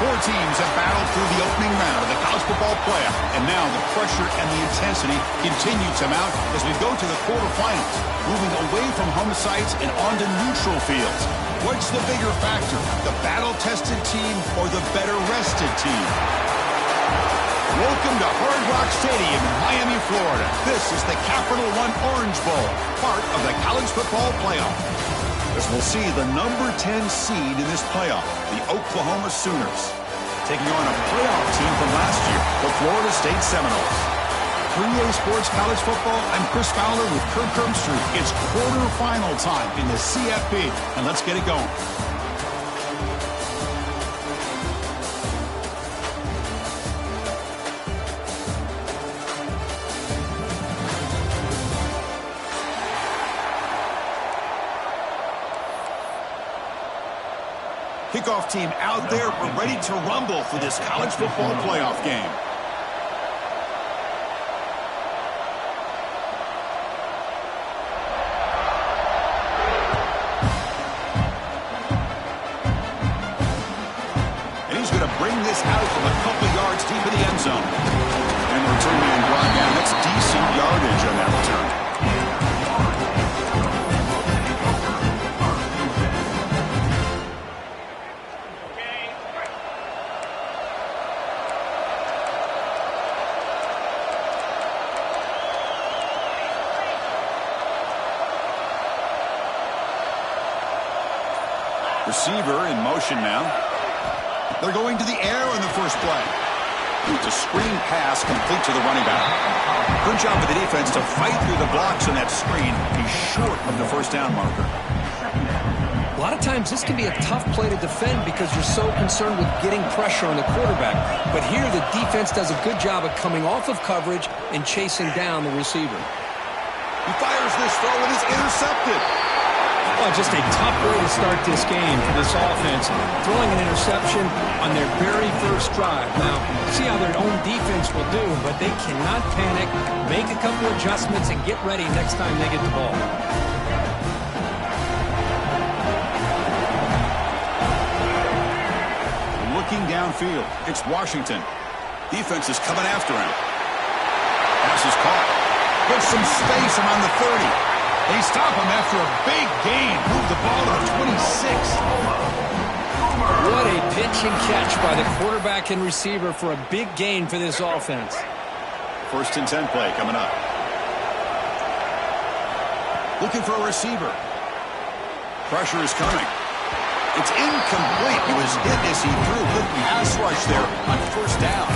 Four teams have battled through the opening round of the college football playoff, and now the pressure and the intensity continue to mount as we go to the quarterfinals, moving away from home sites and onto neutral fields. What's the bigger factor, the battle-tested team or the better-rested team? Welcome to Hard Rock Stadium in Miami, Florida. This is the Capital One Orange Bowl, part of the college football playoff. As we'll see the number 10 seed in this playoff, the Oklahoma Sooners, taking on a playoff team from last year, the Florida State Seminoles. 3A Sports College Football, I'm Chris Fowler with Kirk Herbstreit. It's quarterfinal time in the CFP, and let's get it going. Kickoff team out there. We're ready to rumble for this college football playoff game. And he's going to bring this out from a couple yards deep in the end zone. And the return man brought down. That's decent yardage on that return. Receiver in motion now. They're going to the air on the first play. It's a screen pass complete to the running back. Good job of the defense to fight through the blocks on that screen. He's short of the first down marker. A lot of times this can be a tough play to defend because you're so concerned with getting pressure on the quarterback. But here the defense does a good job of coming off of coverage and chasing down the receiver. He fires this throw and is intercepted. Well, just a tough way to start this game for this offense, throwing an interception on their very first drive. Now, see how their own defense will do, but they cannot panic, make a couple adjustments, and get ready next time they get the ball. Looking downfield, it's Washington. Defense is coming after him. Pass is caught. Gets some space around the 30. They stop him after a big gain. Move the ball to the 26. What a pitch and catch by the quarterback and receiver for a big gain for this offense. First and 10 play coming up. Looking for a receiver. Pressure is coming. It's incomplete. He was hit as he threw. Good pass rush there on first down.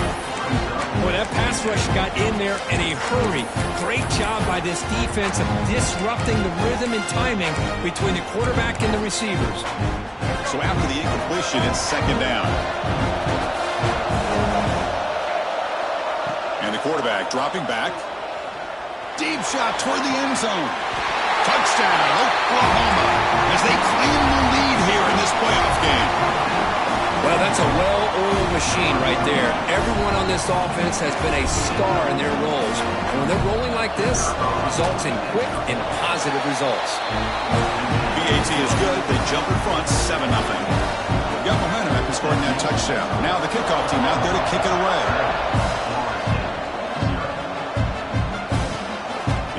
Boy, that pass rush got in there in a hurry. Great job by this defense of disrupting the rhythm and timing between the quarterback and the receivers. So after the incompletion, it's second down. And the quarterback dropping back. Deep shot toward the end zone. Touchdown, Oklahoma, as they claim the lead here in this playoff game. Well, that's a well-oiled machine right there. Everyone on this offense has been a star in their roles. And when they're rolling like this, results in quick and positive results. BAT is good. They jump in front, 7-0. They've got momentum after scoring that touchdown. Now the kickoff team out there to kick it away.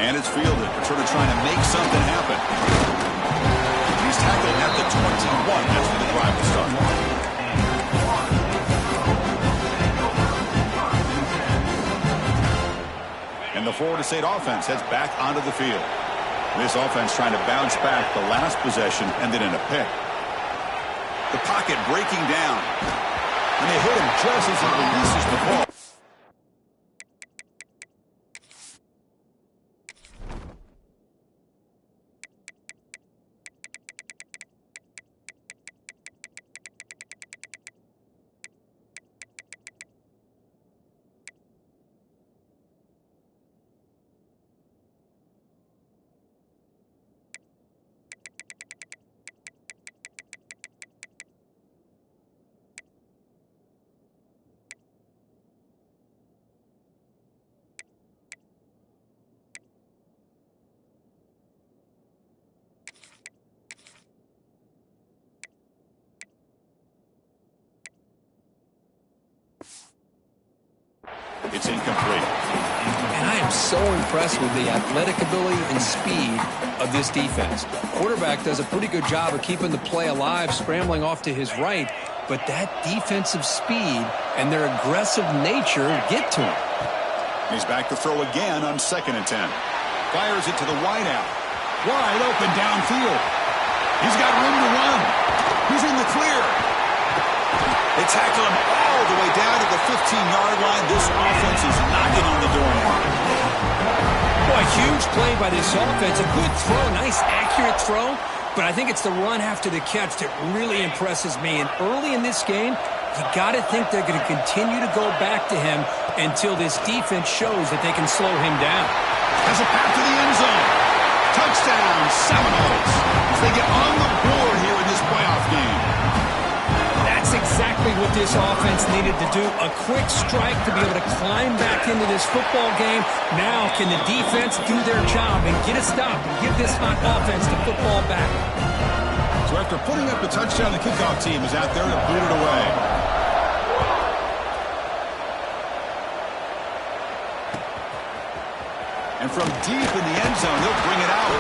And it's fielded. They're sort of trying to make something happen. He's tackled at the 21. That's where the drive will start. And the Florida State offense heads back onto the field. This offense trying to bounce back the last possession, ended in a pick. The pocket breaking down. And they hit him just as he releases the ball. It's incomplete. And I am so impressed with the athletic ability and speed of this defense. Quarterback does a pretty good job of keeping the play alive, scrambling off to his right, but that defensive speed and their aggressive nature get to him. He's back to throw again on 2nd and 10. Fires it to the wideout. Wide open downfield. He's got room to run. He's in the clear. They tackle him all the way down to the 15-yard line. This offense is knocking on the door now. Boy, huge play by this offense. A good throw, nice accurate throw. But I think it's the run after the catch that really impresses me. And early in this game, you got to think they're going to continue to go back to him until this defense shows that they can slow him down. Has a path to the end zone. Touchdown, Seminoles. As they get on the board here in this playoff game. That's exactly what this offense needed to do. A quick strike to be able to climb back into this football game. Now can the defense do their job and get a stop and give this hot offense the football back? So after putting up a touchdown, the kickoff team is out there to boot it away. And from deep in the end zone, they'll bring it out.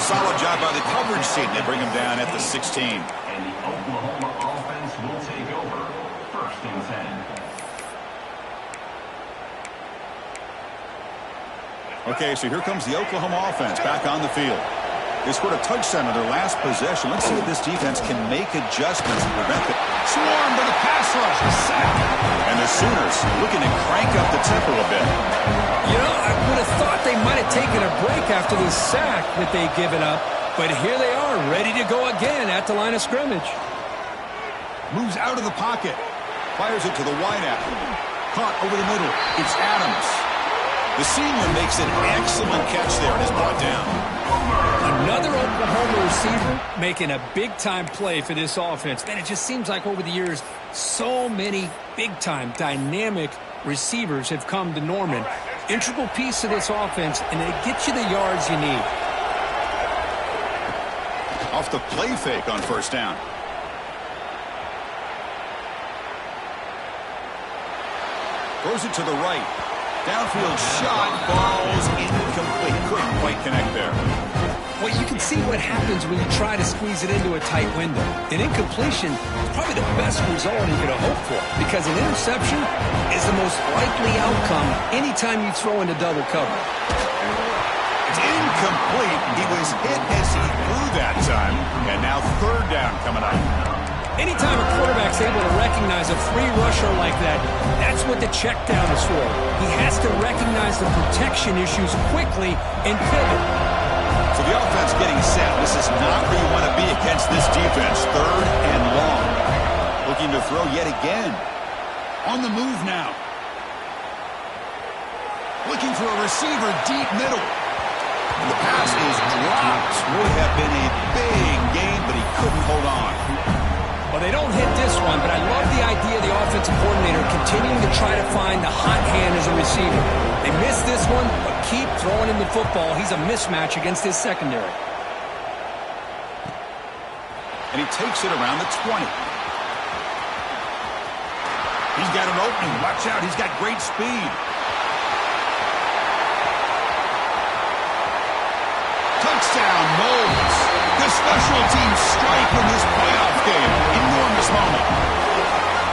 Solid job by the coverage team. They bring him down at the 16. And the Oklahoma offense will take over 1st and 10. Okay, so here comes the Oklahoma offense back on the field. They scored a touchdown on their last possession. Let's see if this defense can make adjustments to prevent it. Swarmed by the pass rush. And the Sooners looking to crank up the tempo a bit. You know, I would have thought they might have taken a break after the sack that they'd given up. But here they are, ready to go again at the line of scrimmage. Moves out of the pocket. Fires it to the wideout. Caught over the middle. It's Adams. The senior makes an excellent catch there and is brought down. Another Oklahoma receiver making a big-time play for this offense. Man, it just seems like over the years, so many big-time, dynamic receivers have come to Norman. Integral piece of this offense, and they get you the yards you need. Off the play fake on 1st down. Throws it to the right. Downfield shot, falls incomplete. Couldn't quite connect there. Well, you can see what happens when you try to squeeze it into a tight window. An incompletion is probably the best result you could have hoped for, because an interception is the most likely outcome anytime you throw into double cover. It's incomplete. He was hit as he threw that time, and now 3rd down coming up. Anytime a quarterback's able to recognize a free rusher like that, that's what the check down is for. He has to recognize the protection issues quickly and pivot. So the offense getting set. This is not where you want to be against this defense. 3rd and long. Looking to throw yet again. On the move now. Looking for a receiver deep middle. And the pass is dropped. Would have been a big game, but he couldn't hold on. Well, they don't hit this one, but I love the idea of the offensive coordinator continuing to try to find the hot hand as a receiver. They missed this one, but keep throwing him the football. He's a mismatch against his secondary. And he takes it around the 20. He's got an opening. Watch out. He's got great speed. Touchdown, Knowles. The special teams strike in this playoff game. Enormous moment.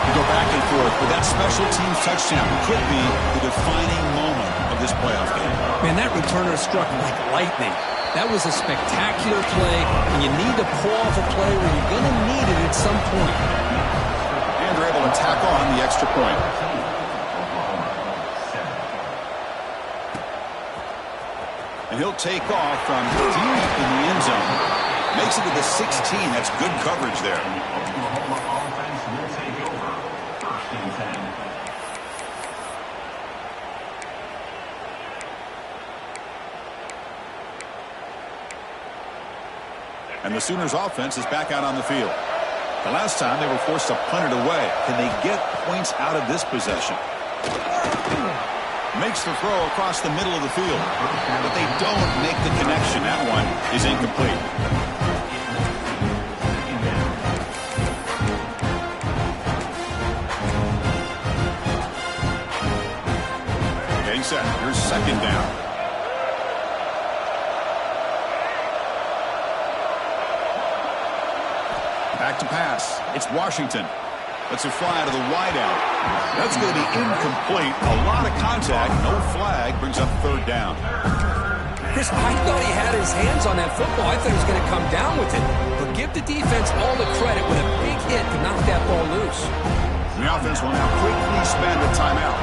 We go back and forth, but that special teams touchdown could be the defining moment of this playoff game. Man, that returner struck like lightning. That was a spectacular play, and you need to pull off a play where you're going to need it at some point. And they're able to tack on the extra point. And he'll take off from deep in the end zone. Makes it to the 16. That's good coverage there. Oklahoma offense will take over 1st and 10. And the Sooners offense is back out on the field. The last time they were forced to punt it away. Can they get points out of this possession? Makes the throw across the middle of the field. But they don't make the connection. That one is incomplete. second down. Back to pass. It's Washington. Lets it fly to the wideout. That's going to be incomplete. A lot of contact. No flag. Brings up third down. Chris, I thought he had his hands on that football. I thought he was going to come down with it. But give the defense all the credit with a big hit to knock that ball loose. The offense will now quickly spend a timeout.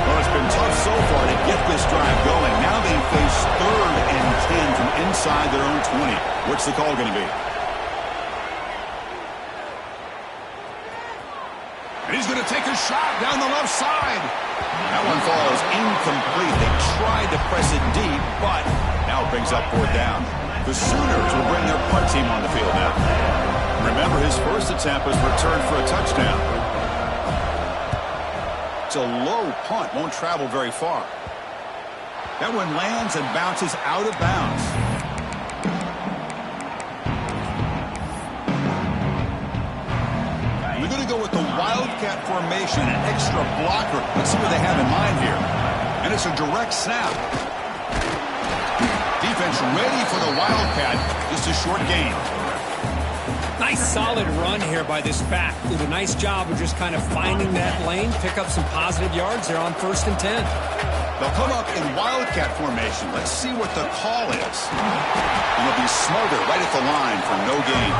Well, it's been tough so far to get this drive going. Now they face 3rd and 10 from inside their own 20. What's the call going to be? And he's going to take a shot down the left side. That one falls incomplete. They tried to press it deep, but now it brings up 4th down. The Sooners will bring their punt team on the field now. Remember, his first attempt was returned for a touchdown. It's a low punt, won't travel very far. That one lands and bounces out of bounds. We're going to go with the Wildcat formation, an extra blocker. Let's see what they have in mind here. And it's a direct snap. Defense ready for the Wildcat. Just a short gain. Nice solid run here by this back. Did a nice job of just kind of finding that lane, pick up some positive yards there on 1st and 10. They'll come up in Wildcat formation. Let's see what the call is. And they'll be smothered right at the line for no gain.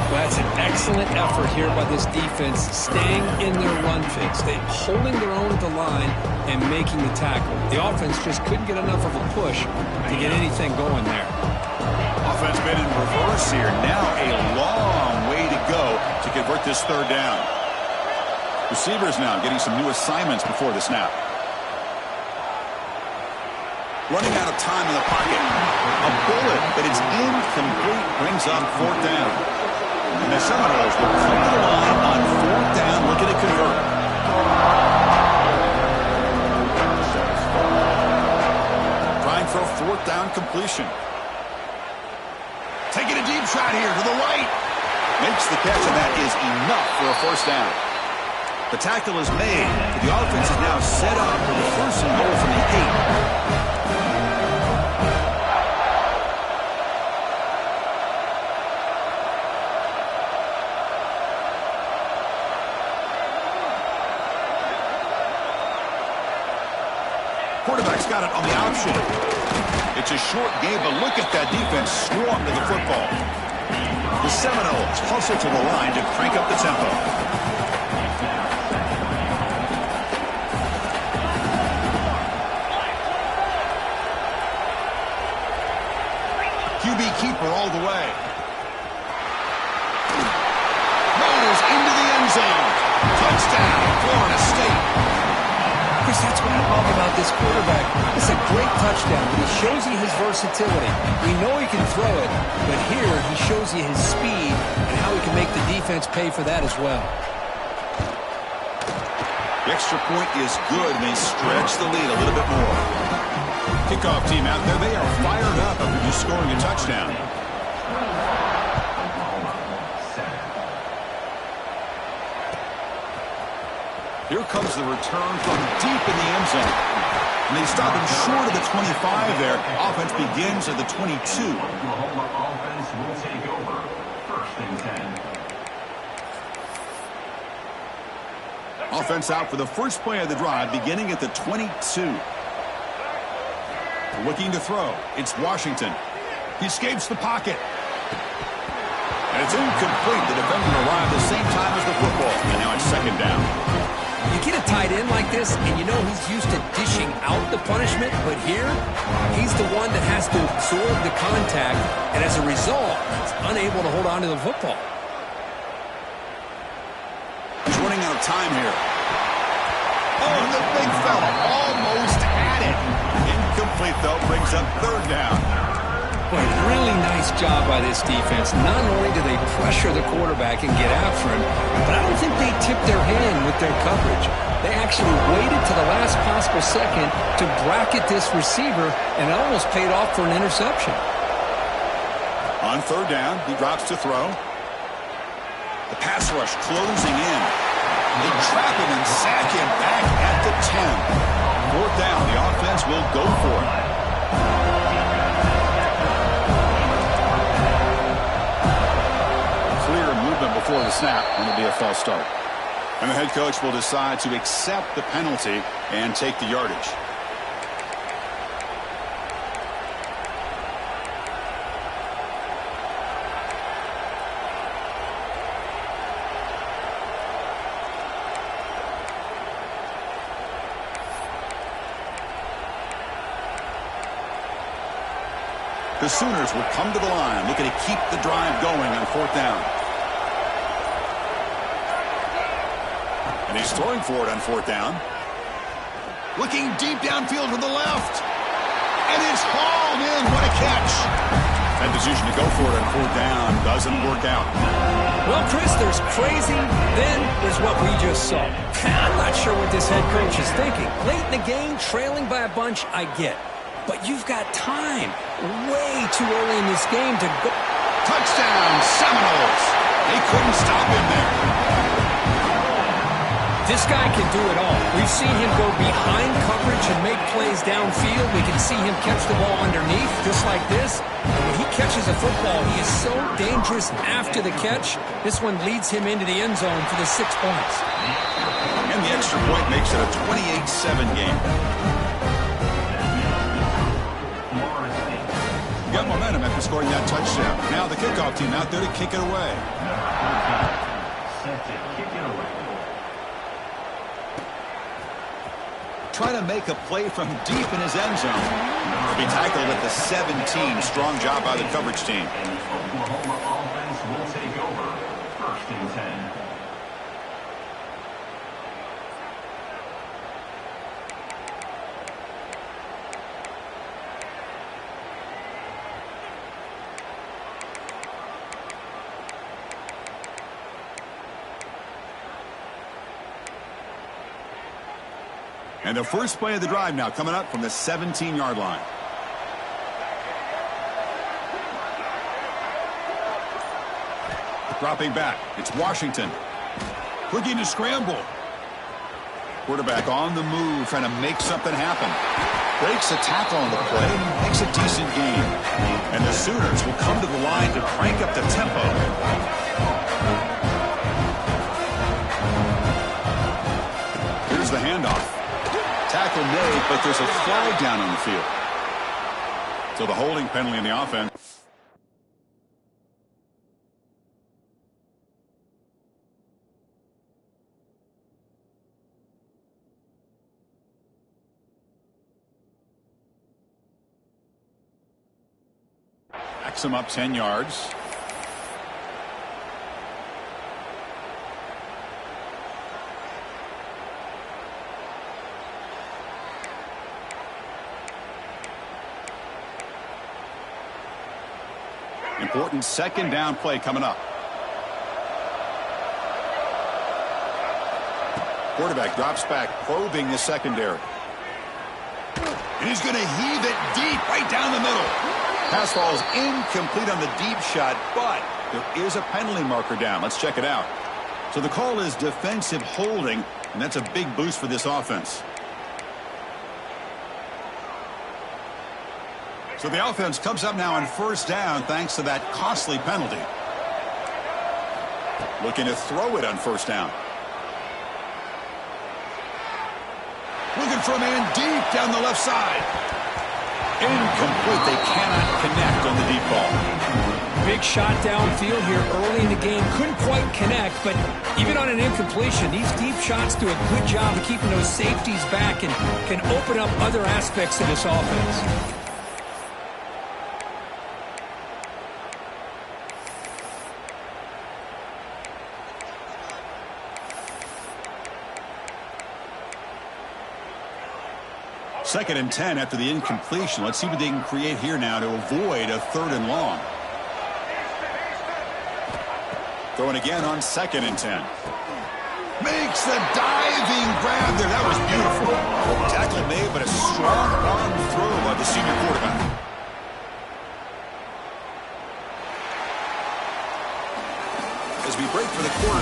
Well, that's an excellent effort here by this defense, staying in their run fits. They holding their own at the line and making the tackle. The offense just couldn't get enough of a push to get anything going there. Offense been in reverse here. Now a long way to go to convert this 3rd down. Receivers now getting some new assignments before the snap. Running out of time in the pocket. A bullet, but it's incomplete. Brings up 4th down. And the Seminoles will come to the line on 4th down, looking to convert. Trying for a 4th down completion. Taking a deep shot here to the right. Makes the catch, and that is enough for a 1st down. The tackle is made, but the offense is now set up for the 1st and goal from the 8. Quarterback's got it on the option. It's a short game, but look at that defense swarm to the football. The Seminoles hustle to the line to crank up the tempo. QB keeper all the way. Rolls into the end zone. Touchdown, Florida State. Chris, that's what I love about this quarterback. It's a great touchdown, but he shows you his versatility. We know he can throw it, but here he shows you his speed and how he can make the defense pay for that as well. The extra point is good, and they stretch the lead a little bit more. Kickoff team out there, they are fired up after just scoring a touchdown. Here comes the return from deep in the end zone. And they stop him short of the 25 there. Offense begins at the 22. Oklahoma offense will take over. 1st and 10. Offense out for the first play of the drive, beginning at the 22. Looking to throw. It's Washington. He escapes the pocket. And it's incomplete. The defender arrived at the same time as the football. And now it's 2nd down. You get a tight end like this, and you know he's used to dishing out the punishment, but here, he's the one that has to absorb the contact, and as a result, he's unable to hold on to the football. He's running out of time here. Oh, the big fella almost had it. Incomplete, though, brings up 3rd down. Boy, really nice job by this defense. Not only do they pressure the quarterback and get after him, but I don't think they tipped their hand with their coverage. They actually waited to the last possible second to bracket this receiver, and it almost paid off for an interception. On 3rd down, he drops to throw. The pass rush closing in. They trap him and sack him back at the 10. Fourth down, the offense will go for it. Clear movement before the snap, and it'll be a false start. And the head coach will decide to accept the penalty and take the yardage. The Sooners will come to the line, looking to keep the drive going on fourth down. And he's throwing for it on fourth down. Looking deep downfield to the left. And it's hauled in. What a catch. That decision to go for it on fourth down doesn't work out. Well, Chris, there's crazy, then there's what we just saw. I'm not sure what this head coach is thinking. Late in the game, trailing by a bunch, I get. But you've got time. Way too early in this game to go. Touchdown, Seminoles. They couldn't stop him there. This guy can do it all. We've seen him go behind coverage and make plays downfield. We can see him catch the ball underneath, just like this. And when he catches a football, he is so dangerous after the catch. This one leads him into the end zone for the 6 points. And the extra point makes it a 28-7 game. Got momentum after scoring that touchdown. Now the kickoff team out there to kick it away. Set to kick it away. Trying to make a play from deep in his end zone. He'll be tackled at the 17. Strong job by the coverage team. And the Oklahoma offense will take over. First and 10. And the first play of the drive now coming up from the 17-yard line. Dropping back. It's Washington. Looking to scramble. Quarterback on the move, trying to make something happen. Breaks a tackle on the play, makes a decent gain. And the Sooners will come to the line to crank up the tempo. Here's the handoff. Tackle made, but there's a flag down on the field. So the holding penalty in the offense. Backs him up 10 yards. Important second down play coming up. Quarterback drops back, probing the secondary. And he's going to heave it deep right down the middle. Pass falls incomplete on the deep shot, but there is a penalty marker down. Let's check it out. So the call is defensive holding, and that's a big boost for this offense. So the offense comes up now on first down thanks to that costly penalty. Looking to throw it on first down. Looking for a man deep down the left side. Incomplete. They cannot connect on the deep ball. Big shot downfield here early in the game. Couldn't quite connect, but even on an incompletion, these deep shots do a good job of keeping those safeties back and can open up other aspects of this offense. Second and 10 after the incompletion. Let's see what they can create here now to avoid a third and long. Throwing again on second and 10. Makes the diving grab there. That was beautiful. Tackle made, but a strong arm throw by the senior quarterback. As we break for the quarter.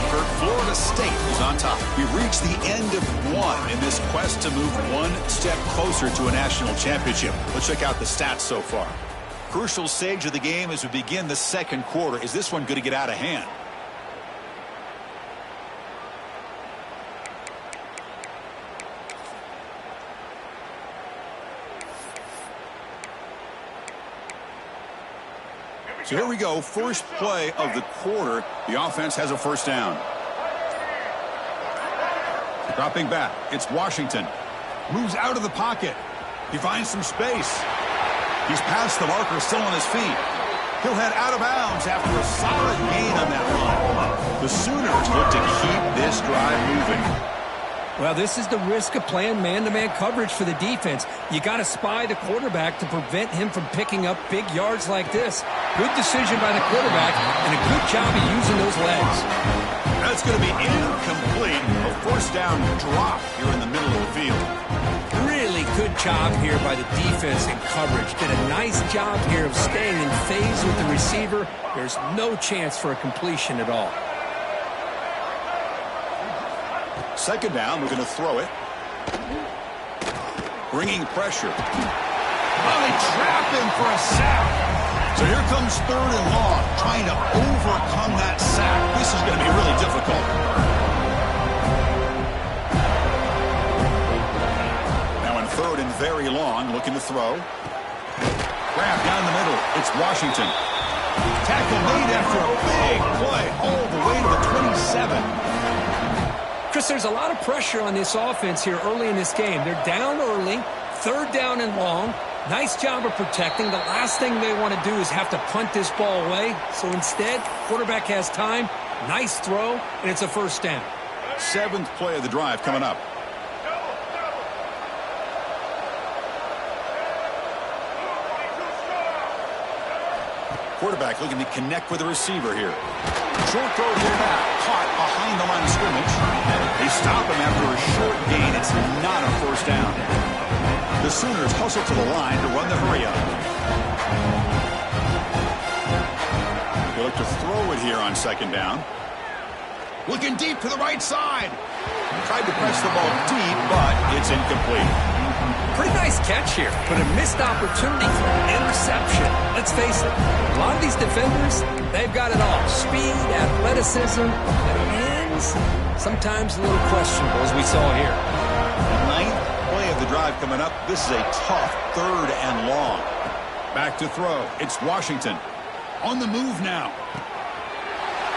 on top. We've reached the end of one in this quest to move one step closer to a national championship. Let's check out the stats so far. Crucial stage of the game as we begin the second quarter. Is this one going to get out of hand? So here we go, first play of the quarter. The offense has a first down. Dropping back, it's Washington. Moves out of the pocket. He finds some space. He's past the marker, still on his feet. He'll head out of bounds after a solid gain on that run. The Sooners look to keep this drive moving. Well, this is the risk of playing man-to-man coverage for the defense. You got to spy the quarterback to prevent him from picking up big yards like this. Good decision by the quarterback, and a good job of using those legs. That's going to be incomplete. A first down drop here in the middle of the field. Really good job here by the defense in coverage. Did a nice job here of staying in phase with the receiver. There's no chance for a completion at all. Second down, we're going to throw it. Bringing pressure. Oh, they trap him for a sack. So here comes third and long, trying to overcome that sack. This is going to be really difficult. Now in third and very long, looking to throw. Grab down the middle. It's Washington. Tackle made after a big play all the way to the 27. Chris, there's a lot of pressure on this offense here early in this game. They're down early, third down and long. Nice job of protecting. The last thing they want to do is have to punt this ball away. So instead, quarterback has time, nice throw, and it's a first down. Seventh play of the drive coming up. Quarterback looking to connect with the receiver here. Short throw here back, caught behind the line of scrimmage. They stop him after a short gain. It's not a first down. The Sooners hustle to the line to run the hurry up. They look to throw it here on second down. Looking deep to the right side. Tried to press the ball deep, but it's incomplete. Pretty nice catch here, but a missed opportunity for an interception. Let's face it, a lot of these defenders, they've got it all. Speed, athleticism, and hands, sometimes a little questionable, as we saw here. Ninth play of the drive coming up. This is a tough third and long. Back to throw. It's Washington. On the move now.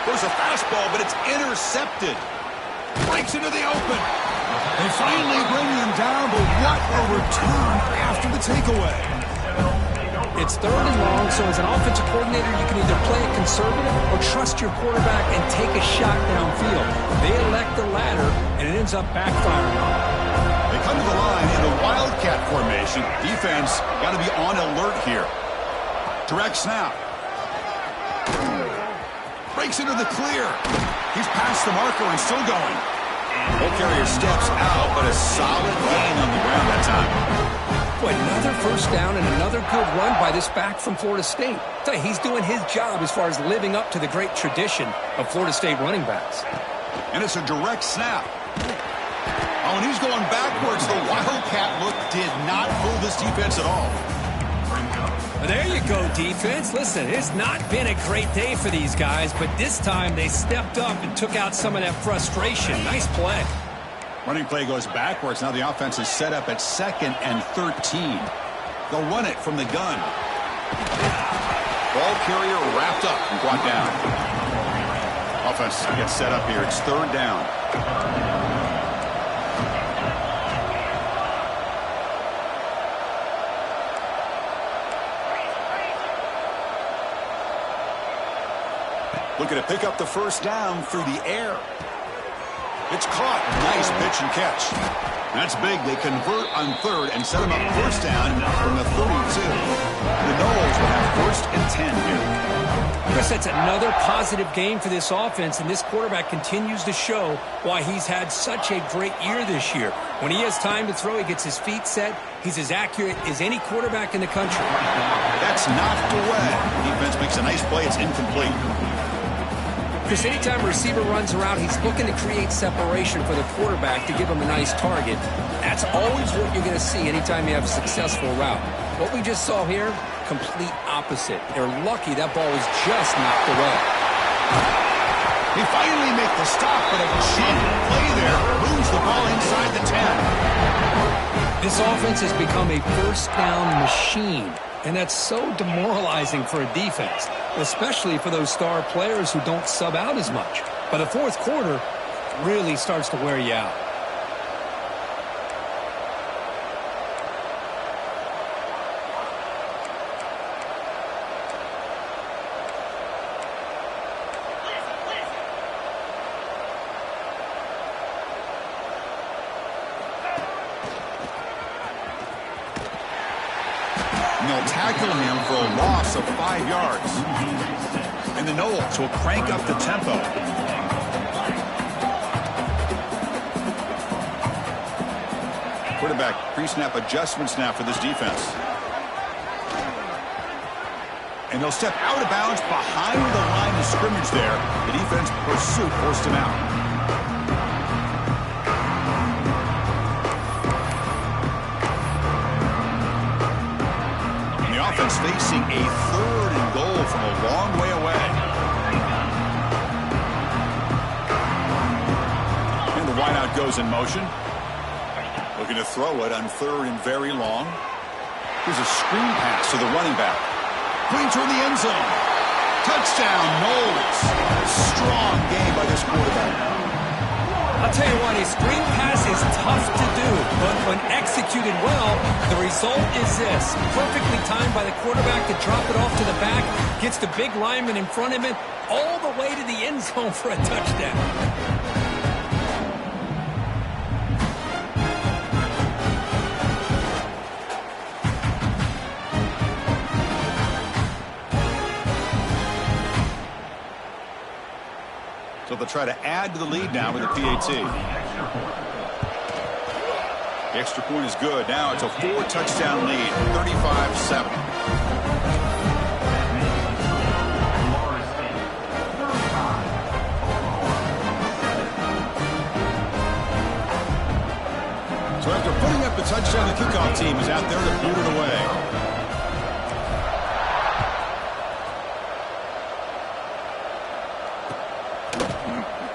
There's a fastball, but it's intercepted. Breaks into the open. They finally bring him down, but what a return after the takeaway. It's third and long, so as an offensive coordinator, you can either play it conservative or trust your quarterback and take a shot downfield. They elect the latter, and it ends up backfiring on them. They come to the line in a wildcat formation. Defense got to be on alert here. Direct snap. Breaks into the clear. He's past the marker and still going. Ball carrier steps out, but a solid gain on the ground that time. Boy, another first down and another good run by this back from Florida State. I tell you, he's doing his job as far as living up to the great tradition of Florida State running backs. And it's a direct snap. Oh, and he's going backwards. The wildcat look did not fool this defense at all. There you go, defense. Listen, it's not been a great day for these guys, but this time they stepped up and took out some of that frustration. Nice play. Running play goes backwards. Now the offense is set up at 2nd and 13. They'll run it from the gun. Ball carrier wrapped up and brought down. Offense gets set up here. It's third down. Looking to pick up the first down through the air. It's caught. Nice pitch and catch. That's big. They convert on third and set him up first down from the 32. The Noles will have first and 10 here. Chris, that's another positive game for this offense, and this quarterback continues to show why he's had such a great year this year. When he has time to throw, he gets his feet set. He's as accurate as any quarterback in the country. That's knocked away. Defense makes a nice play. It's incomplete. Chris, anytime a receiver runs around, he's looking to create separation for the quarterback to give him a nice target. That's always what you're going to see anytime you have a successful route. What we just saw here, complete opposite. They're lucky that ball was just knocked away. They finally make the stop, but a cheap play there moves the ball inside the 10. This offense has become a first down machine, and that's so demoralizing for a defense, especially for those star players who don't sub out as much. But the fourth quarter really starts to wear you out. And they'll tackle him for a loss of 5 yards. And the Knowles will crank up the tempo. Quarterback pre-snap adjustments now for this defense. And he'll step out of bounds behind the line of scrimmage there. The defense pursuit forced him out. Offense facing a 3rd and goal from a long way away. And the wideout goes in motion. Looking to throw it on 3rd and very long. Here's a screen pass to the running back. Going toward the end zone. Touchdown, Knowles. Strong game by this quarterback. I'll tell you what, a screen pass is tough to do, but when executed well, the result is this. Perfectly timed by the quarterback to drop it off to the back, gets the big lineman in front of him, all the way to the end zone for a touchdown. So they'll try to add to the lead now with a PAT. The extra point is good. Now it's a 4-touchdown lead, 35-7. So after putting up the touchdown, the kickoff team is out there to boot it away.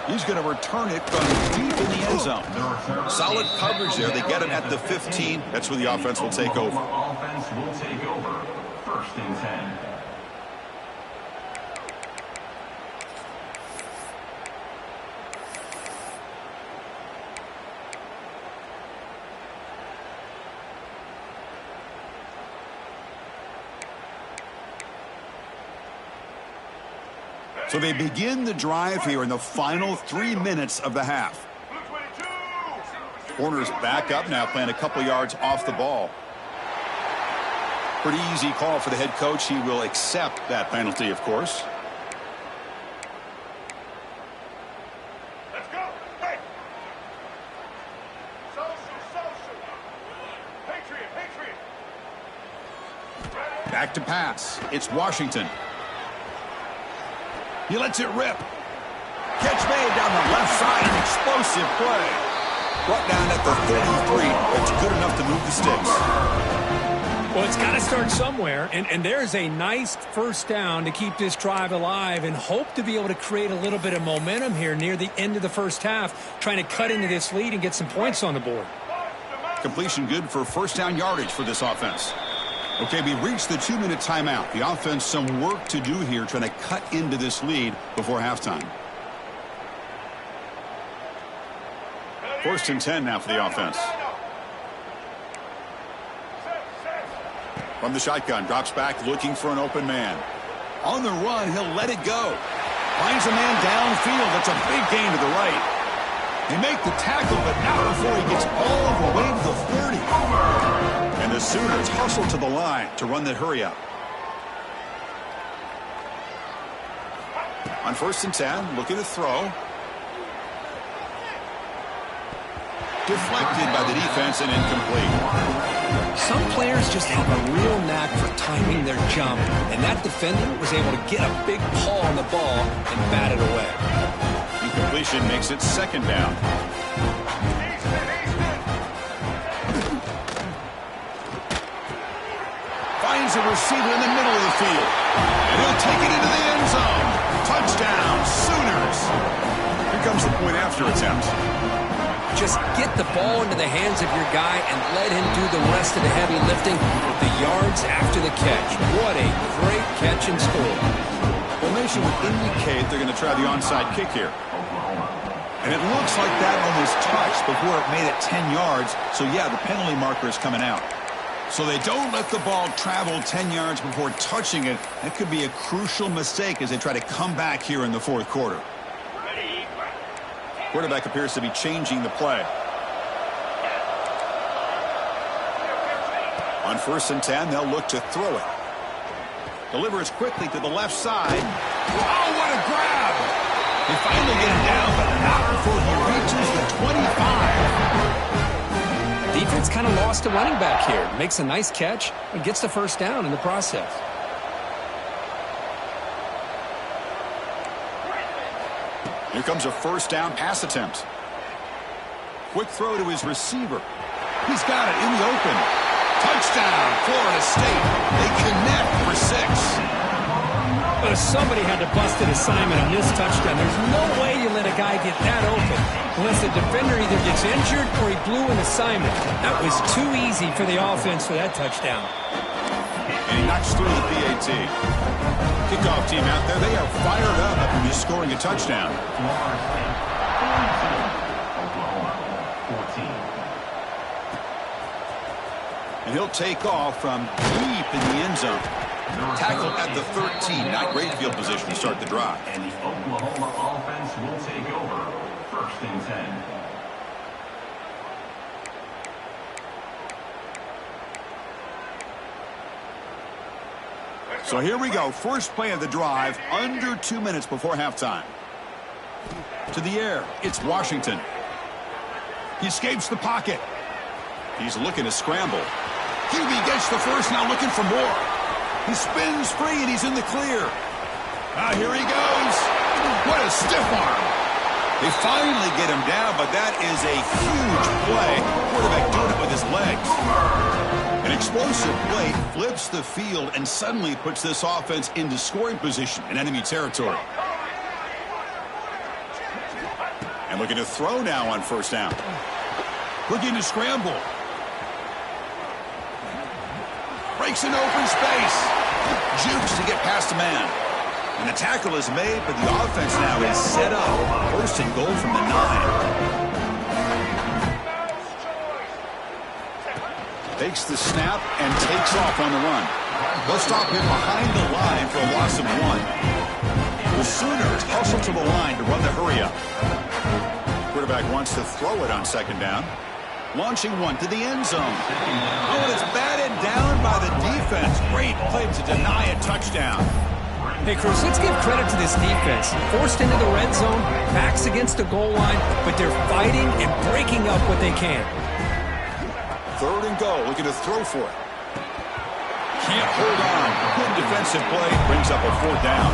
He's going to return it from deep in the end zone. Solid coverage there. They get him at the 15. That's where the offense will take over. Offense will take over. 1st and 10. So they begin the drive here in the final 3 minutes of the half. Corners back up now, playing a couple yards off the ball. Pretty easy call for the head coach. He will accept that penalty, of course. Let's go. Hey. Social. Patriot. Back to pass. It's Washington. He lets it rip. Catch made down the left side. An explosive play. Brought down at the 33. It's good enough to move the sticks. Well, it's got to start somewhere, and there's a nice first down to keep this drive alive and hope to be able to create a little bit of momentum here near the end of the first half, trying to cut into this lead and get some points on the board. Completion good for first down yardage for this offense. Okay, we reached the 2-minute timeout. The offense some work to do here, trying to cut into this lead before halftime. 1st and 10 now for the offense. From the shotgun, drops back looking for an open man. On the run, he'll let it go. Finds a man downfield. That's a big gain to the right. They make the tackle, but not before he gets all the way to the 30. And the Sooners hustle to the line to run that hurry up. On 1st and 10, looking to throw. Deflected by the defense and incomplete. Some players just have a real knack for timing their jump, and that defender was able to get a big paw on the ball and bat it away. Incompletion makes it second down. Finds a receiver in the middle of the field. And he'll take it into the end zone. Touchdown, Sooners. Here comes the point after attempt. Just get the ball into the hands of your guy and let him do the rest of the heavy lifting with the yards after the catch. What a great catch and score. Formation would indicate they're going to try the onside kick here. And it looks like that almost touched before it made it 10 yards. So, yeah, the penalty marker is coming out. So they don't let the ball travel 10 yards before touching it. That could be a crucial mistake as they try to come back here in the fourth quarter. Quarterback appears to be changing the play. On 1st and 10, they'll look to throw it. Delivers quickly to the left side. Oh, what a grab! They finally get him down, but not before he reaches the 25. Defense kind of lost a running back here. Makes a nice catch and gets the first down in the process. Here comes a first down pass attempt. Quick throw to his receiver. He's got it in the open. Touchdown, Florida State. They connect for 6. Somebody had to bust an assignment on this touchdown. There's no way you let a guy get that open unless the defender either gets injured or he blew an assignment. That was too easy for the offense for that touchdown. And he knocks through the PAT. Kickoff team out there, they are fired up after just scoring a touchdown. And he'll take off from deep in the end zone. Tackled at the 13. Not great field position to start the drive. And the Oklahoma offense will take over. 1st and 10. So here we go. First play of the drive, under 2 minutes before halftime. To the air, it's Washington. He escapes the pocket. He's looking to scramble. QB gets the first, now looking for more. He spins free, and he's in the clear. Here he goes. What a stiff arm. They finally get him down, but that is a huge play. Quarterback doing it with his legs. An explosive play flips the field and suddenly puts this offense into scoring position in enemy territory. And looking to throw now on first down. Looking to scramble. Breaks an open space. Jukes to get past a man. And the tackle is made, but the offense now is set up. First and goal from the 9. Takes the snap and takes off on the run. They'll stop him behind the line for a loss of 1. The Sooners hustle to the line to run the hurry up. Quarterback wants to throw it on second down. Launching one to the end zone. Oh, and it's batted down by the defense. Great play to deny a touchdown. Hey, Cruz, let's give credit to this defense. Forced into the red zone, backs against the goal line, but they're fighting and breaking up what they can. 3rd and goal, looking to throw for it. Can't hold on. Good defensive play, brings up a 4th down.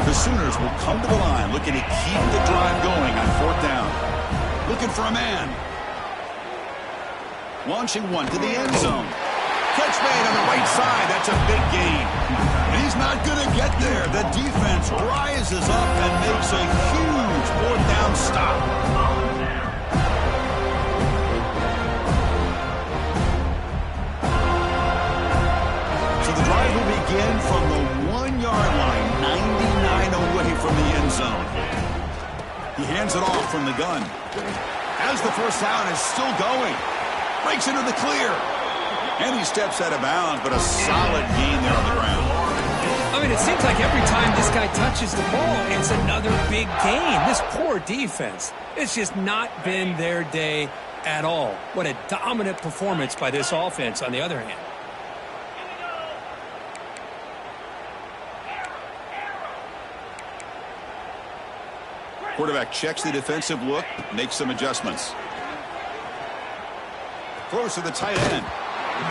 The Sooners will come to the line, looking to keep the drive going on 4th down. Looking for a man. Launching one to the end zone. Catch made on the right side. That's a big gain. And he's not going to get there. The defense rises up and makes a huge 4th down stop. So the drive will begin from the 1-yard line, 99 away from the end zone. He hands it off from the gun. As the first down is still going. Breaks into the clear. And he steps out of bounds, but a solid gain there on the ground. I mean, it seems like every time this guy touches the ball, it's another big gain. This poor defense, it's just not been their day at all. What a dominant performance by this offense on the other hand. Quarterback checks the defensive look, makes some adjustments. Throws to the tight end.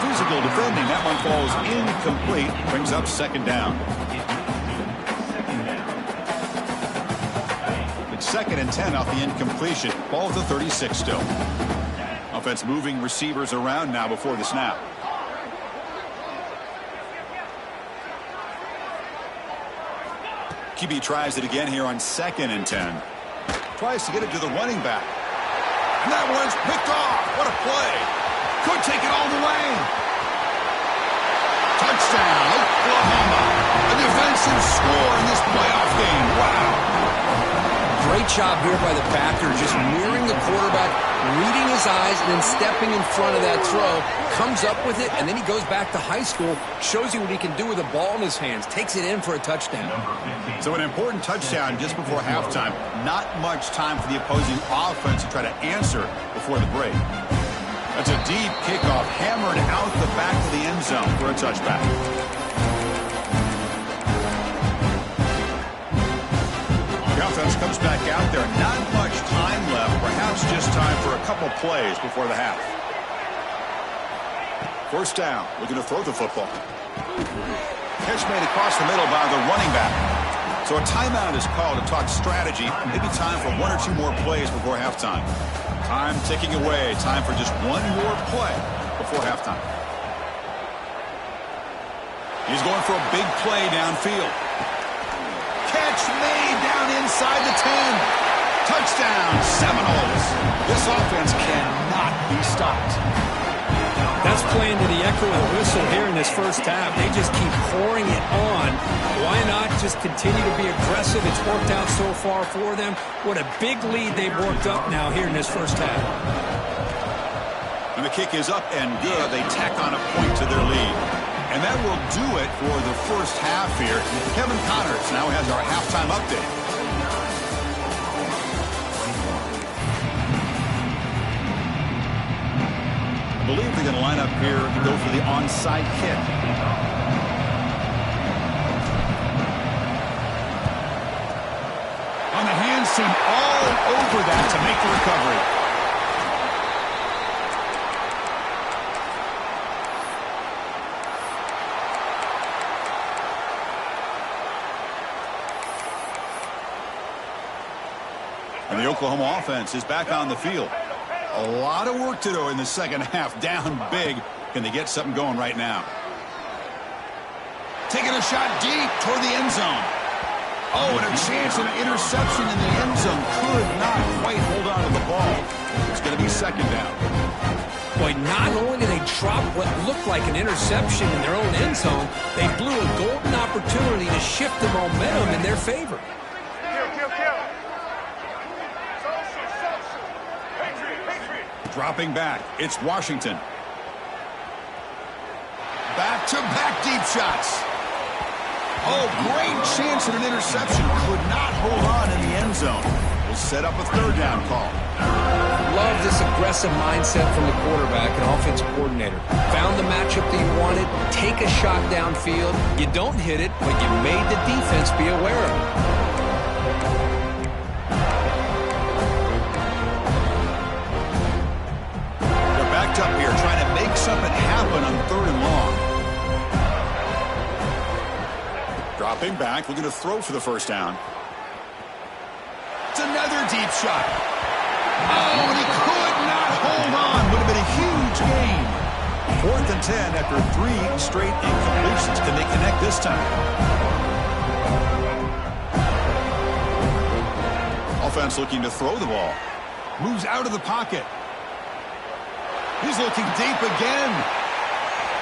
Physical defending. That one falls incomplete. Brings up second down. It's 2nd and 10 off the incompletion. Ball at the 36 still. Offense moving receivers around now before the snap. QB tries it again here on 2nd and 10. Tries to get it to the running back. And that one's picked off. What a play. Could take it all the way. Touchdown, Oklahoma. A defensive score in this playoff game. Wow. Great job here by the backer, just mirroring the quarterback, reading his eyes, and then stepping in front of that throw. Comes up with it, and then he goes back to high school, shows you what he can do with the ball in his hands, takes it in for a touchdown. So an important touchdown just before halftime. Not much time for the opposing offense to try to answer before the break. That's a deep kickoff, hammered out the back of the end zone for a touchback. The offense comes back out there. Not much time left. Perhaps just time for a couple plays before the half. First down. Looking to throw the football. Catch made across the middle by the running back. So a timeout is called to talk strategy. Maybe time for 1 or 2 more plays before halftime. Time ticking away. Time for just 1 more play before halftime. He's going for a big play downfield. Catch made down inside the 10. Touchdown, Seminoles. This offense cannot be stopped. That's playing to the echo of the whistle here in this first half. They just keep pouring it on. Why not just continue to be aggressive? It's worked out so far for them. What a big lead they've worked up now here in this first half. And the kick is up and good. They tack on a point to their lead. And that will do it for the first half here. Kevin Connors now has our halftime update. I believe they're going to line up here to go for the onside kick. On the hands team all over that to make the recovery. And the Oklahoma offense is back on the field. A lot of work to do in the second half. Down big. Can they get something going right now? Taking a shot deep toward the end zone. Oh, and a chance of an interception in the end zone. Could not quite hold on to the ball. It's going to be second down. Boy, not only did they drop what looked like an interception in their own end zone, they blew a golden opportunity to shift the momentum in their favor. Dropping back, it's Washington. Back-to-back deep shots. Oh, great chance at an interception. Could not hold on in the end zone. Will set up a third down call. Love this aggressive mindset from the quarterback and offensive coordinator. Found the matchup that you wanted. Take a shot downfield. You don't hit it, but you made the defense be aware of it. Up here trying to make something happen on 3rd and long. Dropping back, looking to throw for the first down. It's another deep shot. Oh, and he could not hold on. Would have been a huge gain. 4th and 10 after 3 straight incompletions. Can they connect this time? Offense looking to throw the ball. Moves out of the pocket. He's looking deep again.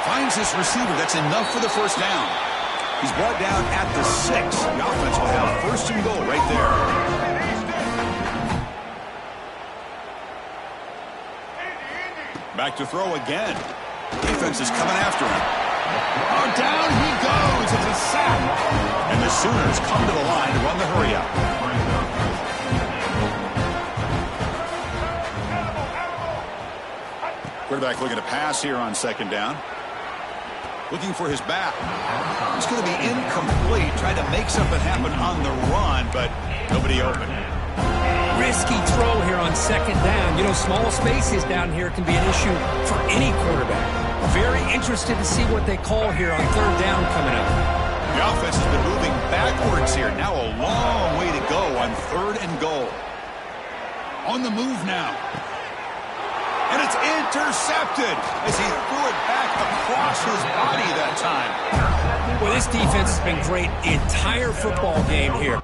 Finds this receiver. That's enough for the first down. He's brought down at the 6. The offense will have 1st and goal right there. Back to throw again. Defense is coming after him. Oh, down he goes. It's a sack. And the Sooners come to the line to run the hurry up. Quarterback looking to pass here on 2nd down. Looking for his back. It's going to be incomplete. Trying to make something happen on the run, but nobody open. Risky throw here on 2nd down. You know, small spaces down here can be an issue for any quarterback. Very interested to see what they call here on third down coming up. The offense has been moving backwards here. Now a long way to go on 3rd and goal. On the move now. And it's intercepted as he threw it back across his body that time. Well, this defense has been great the entire football game here.